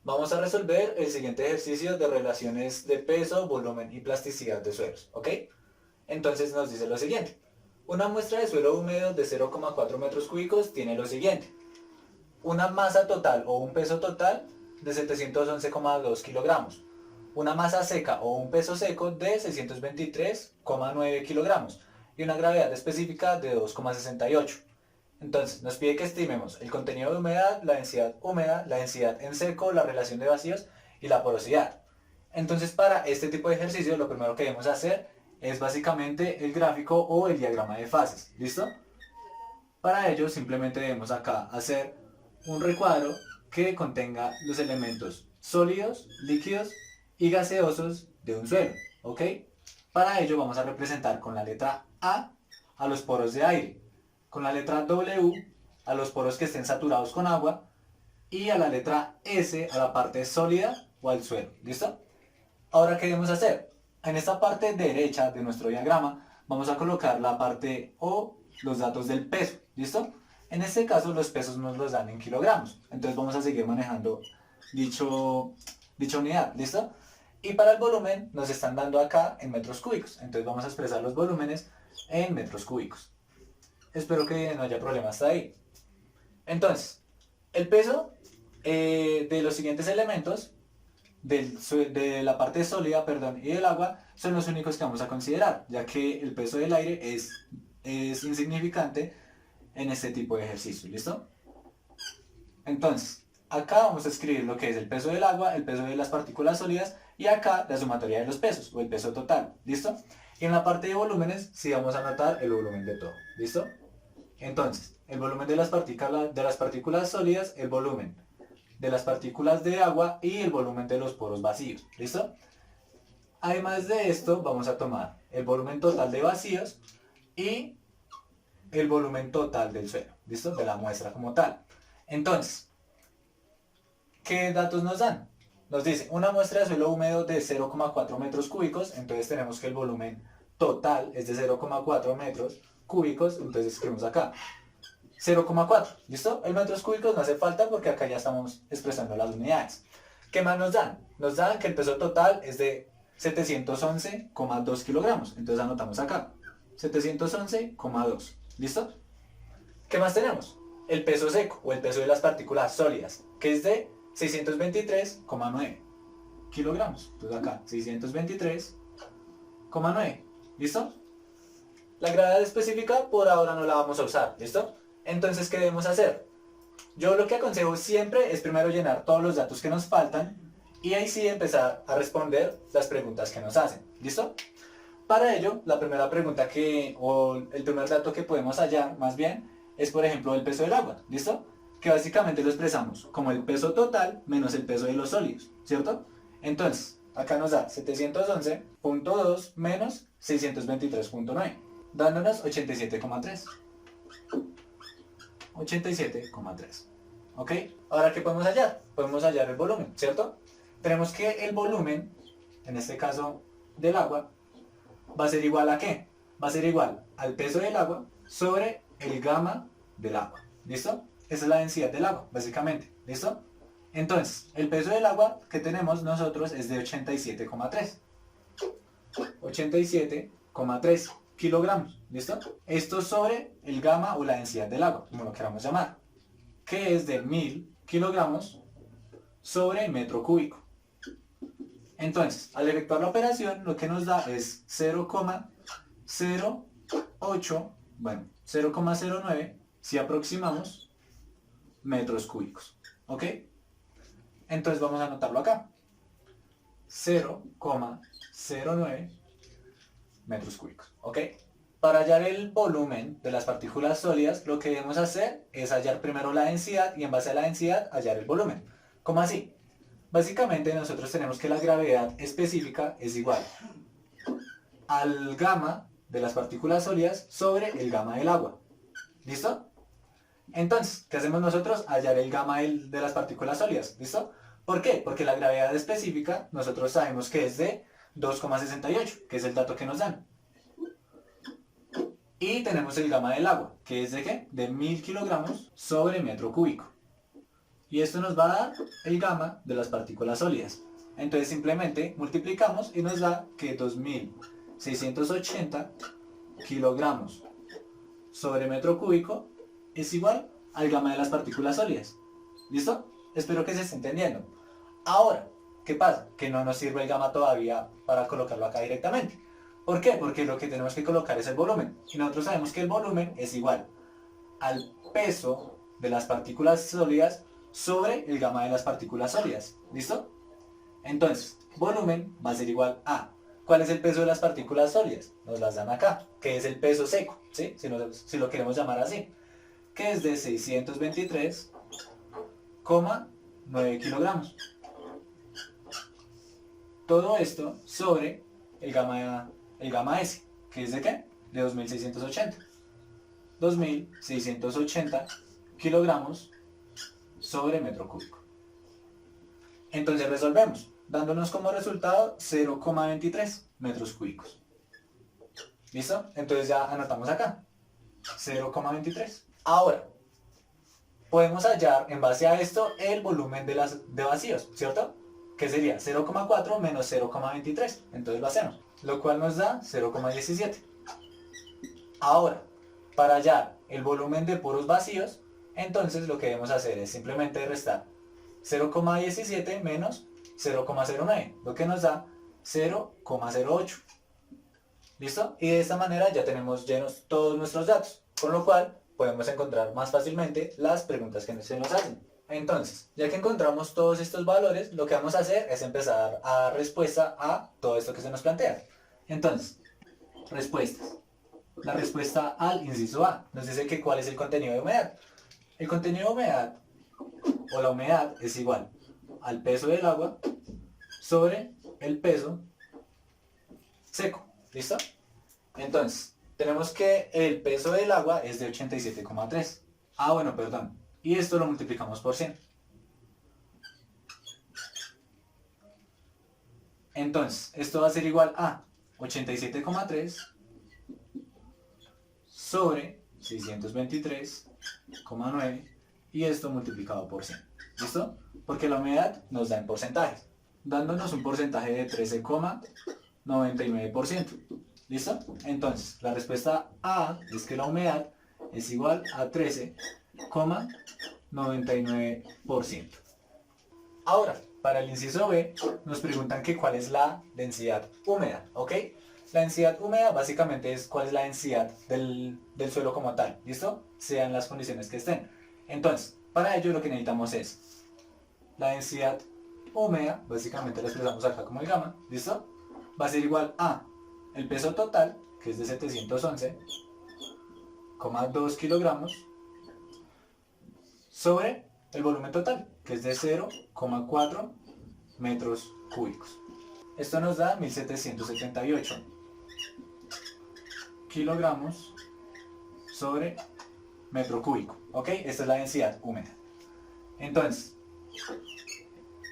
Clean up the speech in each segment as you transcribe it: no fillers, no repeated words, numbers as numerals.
Vamos a resolver el siguiente ejercicio de relaciones de peso, volumen y plasticidad de suelos, ¿ok? Entonces nos dice lo siguiente. Una muestra de suelo húmedo de 0,4 metros cúbicos tiene lo siguiente. Una masa total o un peso total de 711,2 kilogramos. Una masa seca o un peso seco de 623,9 kilogramos. Y una gravedad específica de 2,68. Entonces, nos pide que estimemos el contenido de humedad, la densidad en seco, la relación de vacíos y la porosidad. Entonces, para este tipo de ejercicio, lo primero que debemos hacer es básicamente el gráfico o el diagrama de fases. ¿Listo? Para ello, simplemente debemos acá hacer un recuadro que contenga los elementos sólidos, líquidos y gaseosos de un suelo. ¿Ok? Para ello, vamos a representar con la letra A los poros de aire, con la letra W a los poros que estén saturados con agua y a la letra S a la parte sólida o al suelo. ¿Listo? Ahora, ¿qué debemos hacer? En esta parte derecha de nuestro diagrama vamos a colocar la parte o los datos del peso. ¿Listo? En este caso los pesos nos los dan en kilogramos. Entonces vamos a seguir manejando dicha unidad. ¿Listo? Y para el volumen nos están dando acá en metros cúbicos. Entonces vamos a expresar los volúmenes en metros cúbicos. Espero que no haya problema hasta ahí. Entonces, el peso de los siguientes elementos de la parte sólida, perdón, y del agua son los únicos que vamos a considerar, ya que el peso del aire es insignificante en este tipo de ejercicio. ¿Listo? Entonces, acá vamos a escribir lo que es el peso del agua, el peso de las partículas sólidas y acá la sumatoria de los pesos o el peso total. ¿Listo? Y en la parte de volúmenes sí vamos a anotar el volumen de todo. ¿Listo? Entonces, el volumen de las partículas sólidas, el volumen de las partículas de agua y el volumen de los poros vacíos. ¿Listo? Además de esto, vamos a tomar el volumen total de vacíos y el volumen total del suelo. ¿Listo? De la muestra como tal. Entonces, ¿qué datos nos dan? Nos dice una muestra de suelo húmedo de 0,4 metros cúbicos, entonces tenemos que el volumen total es de 0,4 metros cúbicos, entonces escribimos acá 0,4, ¿listo? El metros cúbicos no hace falta porque acá ya estamos expresando las unidades. ¿Qué más nos dan? Nos dan que el peso total es de 711,2 kilogramos, entonces anotamos acá 711,2, ¿listo? ¿Qué más tenemos? El peso seco o el peso de las partículas sólidas, que es de 623,9 kilogramos. Entonces acá 623,9, ¿listo? La gravedad específica por ahora no la vamos a usar, ¿listo? Entonces, ¿qué debemos hacer? Yo lo que aconsejo siempre es primero llenar todos los datos que nos faltan y ahí sí empezar a responder las preguntas que nos hacen, ¿listo? Para ello, la primera pregunta o el primer dato que podemos hallar, más bien, es por ejemplo el peso del agua, ¿listo? Que básicamente lo expresamos como el peso total menos el peso de los sólidos, ¿cierto? Entonces, acá nos da 711,2 menos 623,9, dándonos 87,3. 87,3. ¿Ok? Ahora, ¿qué podemos hallar? Podemos hallar el volumen, ¿cierto? Tenemos que el volumen, en este caso del agua, va a ser igual a ¿qué? Va a ser igual al peso del agua sobre el gamma del agua. ¿Listo? Esa es la densidad del agua, básicamente. ¿Listo? Entonces, el peso del agua que tenemos nosotros es de 87,3. 87,3 kilogramos. ¿Listo? Esto sobre el gamma o la densidad del agua, como lo queramos llamar, que es de 1000 kilogramos sobre metro cúbico. Entonces, al efectuar la operación, lo que nos da es 0,08, bueno, 0,09 si aproximamos metros cúbicos. ¿Ok? Entonces vamos a anotarlo acá. 0,09 metros cúbicos. ¿Ok? Para hallar el volumen de las partículas sólidas, lo que debemos hacer es hallar primero la densidad y en base a la densidad hallar el volumen. ¿Cómo así? Básicamente nosotros tenemos que la gravedad específica es igual al gamma de las partículas sólidas sobre el gamma del agua. ¿Listo? Entonces, ¿qué hacemos nosotros? Hallar el gamma de las partículas sólidas. ¿Listo? ¿Por qué? Porque la gravedad específica nosotros sabemos que es de 2,68, que es el dato que nos dan. Y tenemos el gamma del agua, que es de ¿qué? De 1000 kilogramos sobre metro cúbico. Y esto nos va a dar el gamma de las partículas sólidas. Entonces simplemente multiplicamos y nos da que 2680 kilogramos sobre metro cúbico es igual al gamma de las partículas sólidas. ¿Listo? Espero que se esté entendiendo. Ahora, ¿qué pasa? Que no nos sirve el gamma todavía para colocarlo acá directamente. ¿Por qué? Porque lo que tenemos que colocar es el volumen. Y nosotros sabemos que el volumen es igual al peso de las partículas sólidas sobre el gamma de las partículas sólidas. ¿Listo? Entonces, volumen va a ser igual a... ¿Cuál es el peso de las partículas sólidas? Nos las dan acá, que es el peso seco, ¿sí? Si lo queremos llamar así, que es de 623,9 kilogramos. Todo esto sobre el gamma S, que es de ¿qué? De 2680. 2680 kilogramos sobre metro cúbico. Entonces resolvemos, dándonos como resultado 0,23 metros cúbicos. ¿Listo? Entonces ya anotamos acá, 0,23. Ahora, podemos hallar en base a esto el volumen de vacíos, ¿cierto? Que sería 0,4 menos 0,23. Entonces lo hacemos, lo cual nos da 0,17. Ahora, para hallar el volumen de puros vacíos, entonces lo que debemos hacer es simplemente restar 0,17 menos 0,09, lo que nos da 0,08. ¿Listo? Y de esta manera ya tenemos llenos todos nuestros datos, con lo cual podemos encontrar más fácilmente las preguntas que se nos hacen. Entonces, ya que encontramos todos estos valores, lo que vamos a hacer es empezar a dar respuesta a todo esto que se nos plantea. Entonces, respuestas. La respuesta al inciso A nos dice que cuál es el contenido de humedad. El contenido de humedad o la humedad es igual al peso del agua sobre el peso seco. ¿Listo? Entonces, tenemos que el peso del agua es de 87,3. Ah, bueno, perdón. Y esto lo multiplicamos por 100. Entonces, esto va a ser igual a 87,3 sobre 623,9 y esto multiplicado por 100. ¿Listo? Porque la humedad nos da en porcentajes, dándonos un porcentaje de 13,99%. ¿Listo? Entonces, la respuesta A es que la humedad es igual a 13,99%. Ahora, para el inciso B, nos preguntan que cuál es la densidad húmeda, ¿ok? La densidad húmeda básicamente es cuál es la densidad del suelo como tal, ¿listo? Sean las condiciones que estén. Entonces, para ello lo que necesitamos es la densidad húmeda, básicamente la expresamos acá como el gamma, ¿listo? Va a ser igual a el peso total, que es de 711,2 kilogramos, sobre el volumen total, que es de 0,4 metros cúbicos. Esto nos da 1778 kilogramos sobre metro cúbico, ¿ok? Esta es la densidad húmeda. Entonces,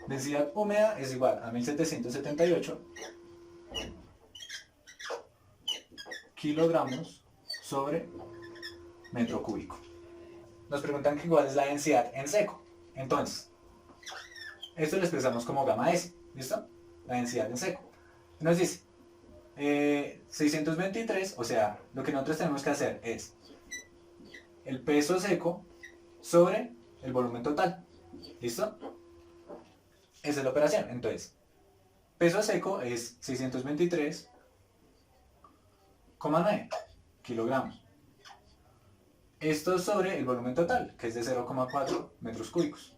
densidad húmeda es igual a 1778 kilogramos sobre metro cúbico. Nos preguntan que cuál es la densidad en seco. Entonces, esto lo expresamos como gamma S, ¿listo? La densidad en seco. Nos dice 623, o sea, lo que nosotros tenemos que hacer es el peso seco sobre el volumen total, ¿listo? Esa es la operación. Entonces, peso seco es 623,9 kilogramos. Esto sobre el volumen total, que es de 0,4 metros cúbicos.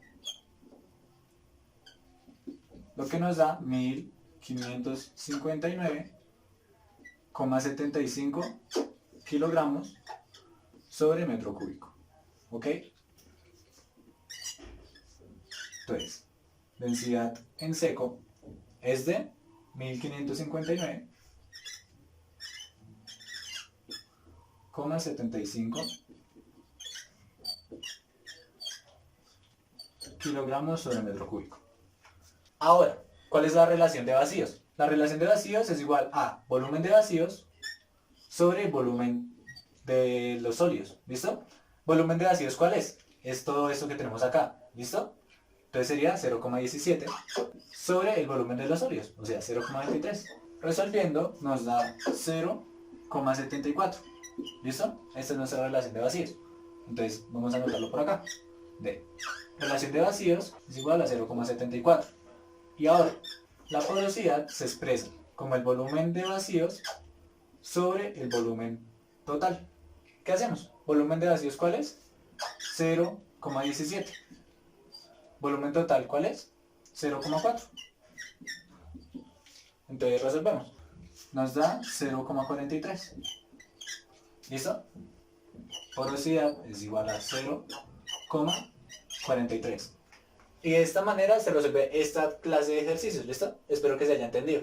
Lo que nos da 1559,75 kilogramos sobre metro cúbico. ¿Ok? Entonces, densidad en seco es de 1559,75 kilogramos sobre metro cúbico. Ahora, ¿cuál es la relación de vacíos? La relación de vacíos es igual a volumen de vacíos sobre volumen de los sólidos. ¿Listo? Volumen de vacíos, ¿cuál es? Es todo esto que tenemos acá. ¿Listo? Entonces sería 0,17 sobre el volumen de los sólidos, o sea, 0,23. Resolviendo nos da 0,74. ¿Listo? Esta es nuestra relación de vacíos. Entonces vamos a anotarlo por acá. De relación de vacíos es igual a 0,74. Y ahora, la porosidad se expresa como el volumen de vacíos sobre el volumen total. ¿Qué hacemos? ¿Volumen de vacíos cuál es? 0,17. ¿Volumen total cuál es? 0,4. Entonces resolvemos. Nos da 0,43. ¿Listo? Porosidad es igual a 0,43. Y de esta manera se resuelve esta clase de ejercicios, ¿listo? Espero que se haya entendido.